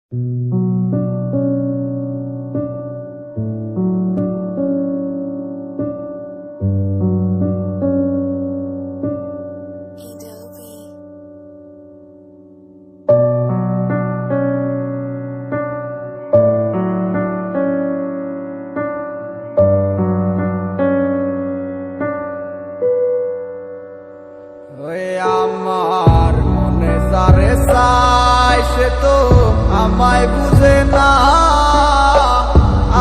আমার মনে যারে চায় সে তো আমায় বুঝে না।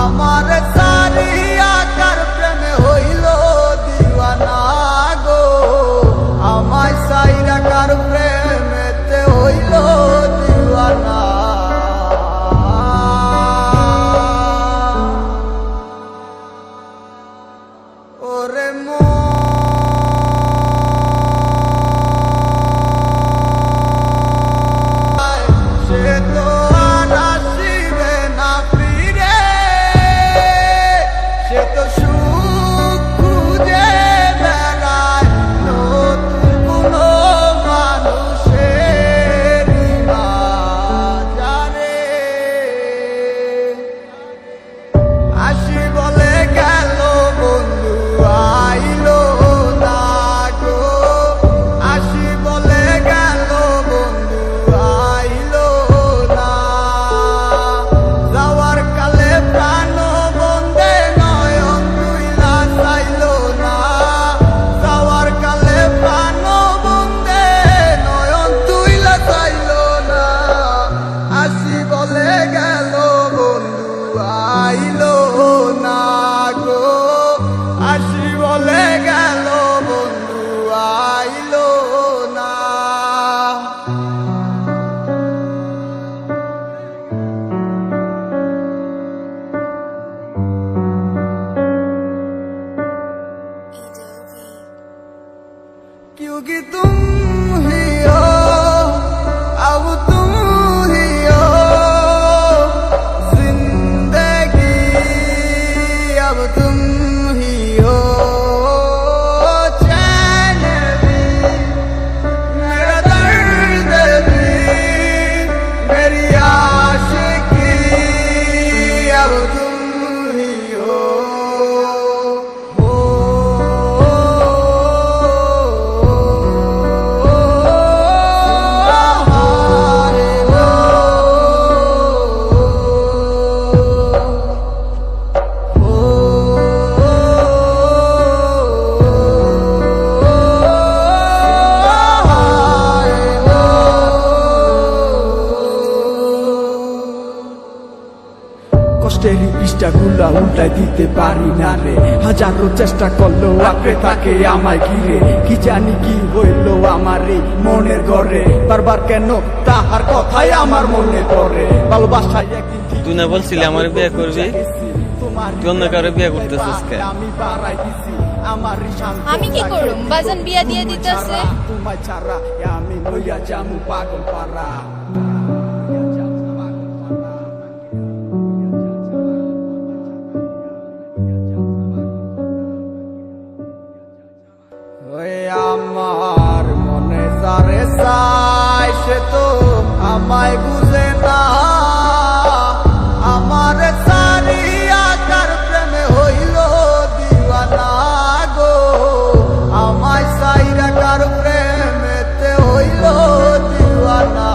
আমার চারিয়া কার প্রেমে হইল দিওয়ানা গো। আমায় চাইরা কার প্রেমেতে হইল দিওয়ানা। ওরে क्योंकि तुम ही हो, अब तुम ही हो जिंदगी, अब तुम ही हो चैन भी, मेरा दर्द भी, मेरी आशिकी, अब तुम ही हो। কষ্টের পৃষ্ঠাগুলা উল্টাই দিতে পারি না রে। হাজারো চেষ্টা করলো আঁকড়ে থাকে আমায় ঘিরে। কি জানি কি হইলো আমার এই মনের ঘরে। বারবার কেন তাহার কথাই আমার মনে পড়ে। ভালোবাসায় একদিন তুই না বলছিলি আমার বিয়ে করবি, তুই অন্য কারো বিয়ে করতেছিস কেন? আমি বাড়াই দিছি আমার আমি কি করুম? বাজান বিয়া দিয়ে দিতেছে। তোমায় ছাড়া আমি লইয়া যামু পাগল পাড়া। আমার মনে যারে চায় সে তো আমায় বুঝে না। আমার চারিয়া কার প্রেমে হইল দিওয়ানা গো। আমায় চাইরা কার প্রেমেতে হইল দিওয়ানা।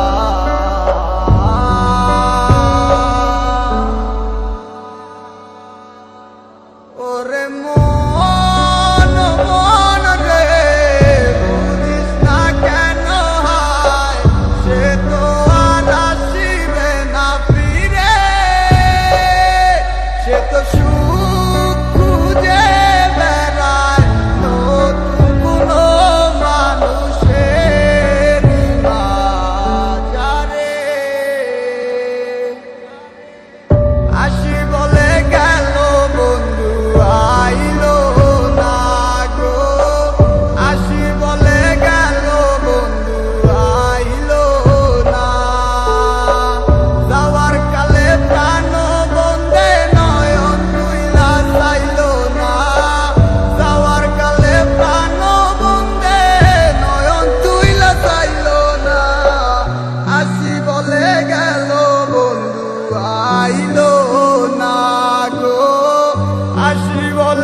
বল